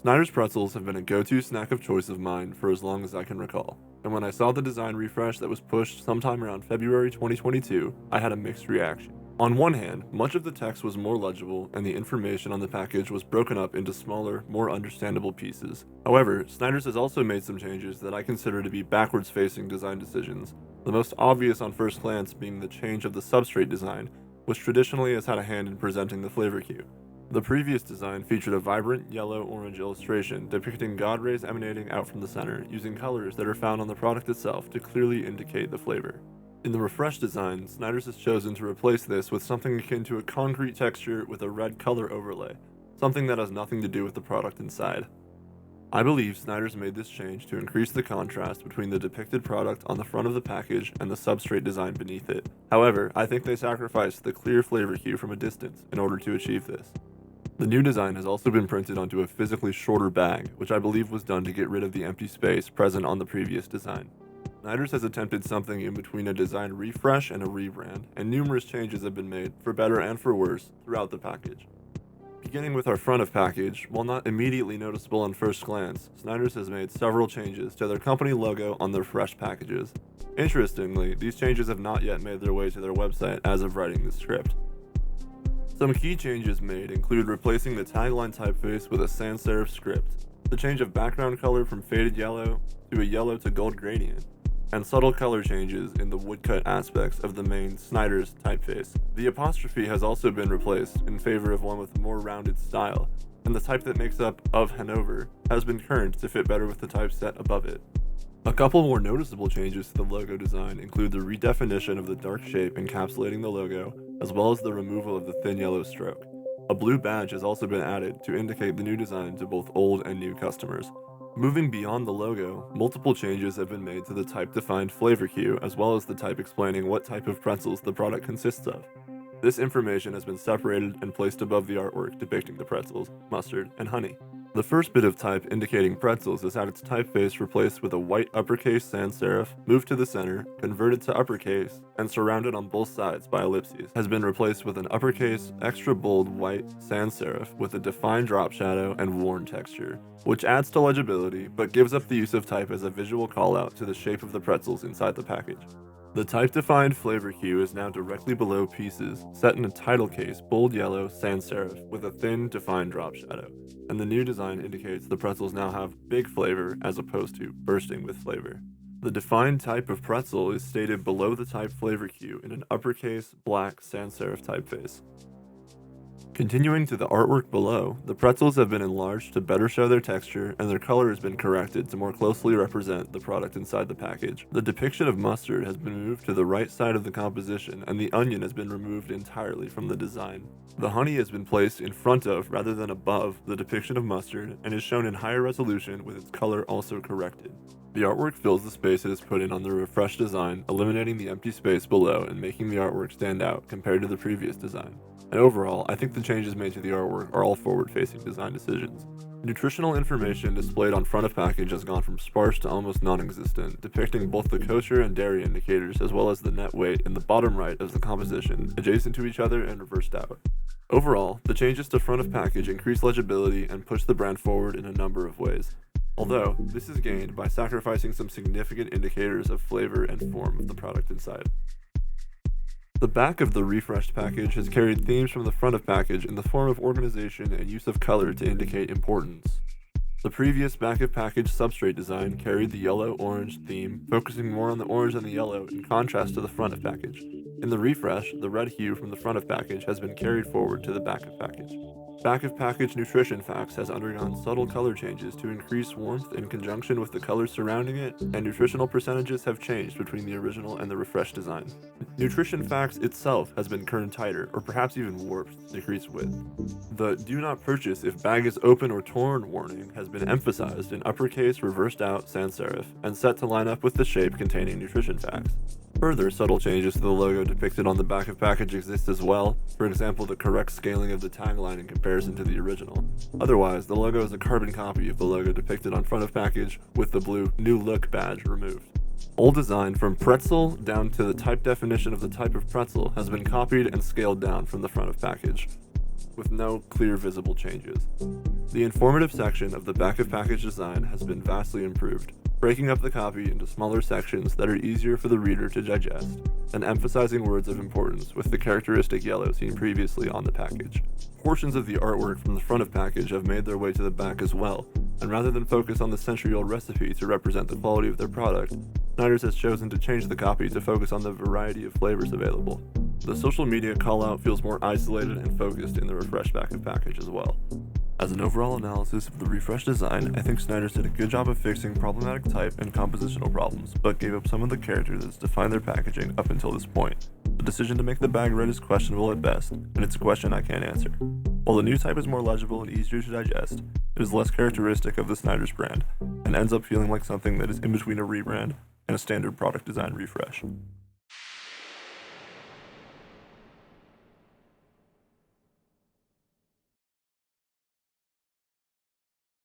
Snyder's pretzels have been a go-to snack of choice of mine for as long as I can recall, and when I saw the design refresh that was pushed sometime around February 2022, I had a mixed reaction. On one hand, much of the text was more legible and the information on the package was broken up into smaller, more understandable pieces. However, Snyder's has also made some changes that I consider to be backwards-facing design decisions, the most obvious on first glance being the change of the substrate design, which traditionally has had a hand in presenting the flavor cue. The previous design featured a vibrant yellow-orange illustration depicting God rays emanating out from the center, using colors that are found on the product itself to clearly indicate the flavor. In the refreshed design, Snyder's has chosen to replace this with something akin to a concrete texture with a red color overlay, something that has nothing to do with the product inside. I believe Snyder's made this change to increase the contrast between the depicted product on the front of the package and the substrate design beneath it. However, I think they sacrificed the clear flavor cue from a distance in order to achieve this. The new design has also been printed onto a physically shorter bag, which I believe was done to get rid of the empty space present on the previous design. Snyder's has attempted something in between a design refresh and a rebrand, and numerous changes have been made, for better and for worse, throughout the package. Beginning with our front of package, while not immediately noticeable on first glance, Snyder's has made several changes to their company logo on their fresh packages. Interestingly, these changes have not yet made their way to their website as of writing this script. Some key changes made include replacing the tagline typeface with a sans serif script, the change of background color from faded yellow to a yellow to gold gradient, and subtle color changes in the woodcut aspects of the main Snyder's typeface. The apostrophe has also been replaced in favor of one with a more rounded style, and the type that makes up "of Hanover" has been kerned to fit better with the typeset above it. A couple more noticeable changes to the logo design include the redefinition of the dark shape encapsulating the logo, as well as the removal of the thin yellow stroke. A blue badge has also been added to indicate the new design to both old and new customers. Moving beyond the logo, multiple changes have been made to the type-defined flavor cue, as well as the type explaining what type of pretzels the product consists of. This information has been separated and placed above the artwork depicting the pretzels, mustard, and honey. The first bit of type indicating pretzels has had its typeface replaced with a white uppercase sans serif, moved to the center, converted to uppercase, and surrounded on both sides by ellipses. Has been replaced with an uppercase, extra bold white sans serif with a defined drop shadow and worn texture, which adds to legibility but gives up the use of type as a visual callout to the shape of the pretzels inside the package. The type-defined flavor cue is now directly below pieces, set in a title case bold yellow sans serif with a thin, defined drop shadow, and the new design indicates the pretzels now have big flavor as opposed to bursting with flavor. The defined type of pretzel is stated below the type flavor cue in an uppercase, black sans serif typeface. Continuing to the artwork below, the pretzels have been enlarged to better show their texture, and their color has been corrected to more closely represent the product inside the package. The depiction of mustard has been moved to the right side of the composition, and the onion has been removed entirely from the design. The honey has been placed in front of, rather than above, the depiction of mustard, and is shown in higher resolution with its color also corrected. The artwork fills the space it is put in on the refreshed design, eliminating the empty space below and making the artwork stand out compared to the previous design. And overall, I think the changes made to the artwork are all forward-facing design decisions. Nutritional information displayed on front of package has gone from sparse to almost non-existent, depicting both the kosher and dairy indicators as well as the net weight in the bottom right of the composition, adjacent to each other and reversed out. Overall, the changes to front of package increase legibility and push the brand forward in a number of ways. Although, this is gained by sacrificing some significant indicators of flavor and form of the product inside. The back of the refreshed package has carried themes from the front of package in the form of organization and use of color to indicate importance. The previous back of package substrate design carried the yellow-orange theme, focusing more on the orange and the yellow in contrast to the front of package. In the refresh, the red hue from the front of package has been carried forward to the back of package. Back of package nutrition facts has undergone subtle color changes to increase warmth in conjunction with the colors surrounding it, and nutritional percentages have changed between the original and the refreshed design. Nutrition facts itself has been kerned tighter, or perhaps even warped to decrease width. The "do not purchase if bag is open or torn" warning has been emphasized in uppercase reversed out sans serif and set to line up with the shape containing nutrition facts. Further subtle changes to the logo depicted on the back of package exist as well, for example the correct scaling of the tagline in comparison to the original. Otherwise, the logo is a carbon copy of the logo depicted on front of package with the blue "New Look" badge removed. All design from pretzel down to the type definition of the type of pretzel has been copied and scaled down from the front of package. with no clear visible changes. The informative section of the back of package design has been vastly improved, breaking up the copy into smaller sections that are easier for the reader to digest, and emphasizing words of importance with the characteristic yellow seen previously on the package. Portions of the artwork from the front of package have made their way to the back as well, and rather than focus on the century-old recipe to represent the quality of their product, Snyder's has chosen to change the copy to focus on the variety of flavors available. The social media call-out feels more isolated and focused in the refreshed back of package as well. As an overall analysis of the refreshed design, I think Snyder's did a good job of fixing problematic type and compositional problems, but gave up some of the character that's defined their packaging up until this point. The decision to make the bag red is questionable at best, and it's a question I can't answer. While the new type is more legible and easier to digest, it is less characteristic of the Snyder's brand, and ends up feeling like something that is in between a rebrand and a standard product design refresh.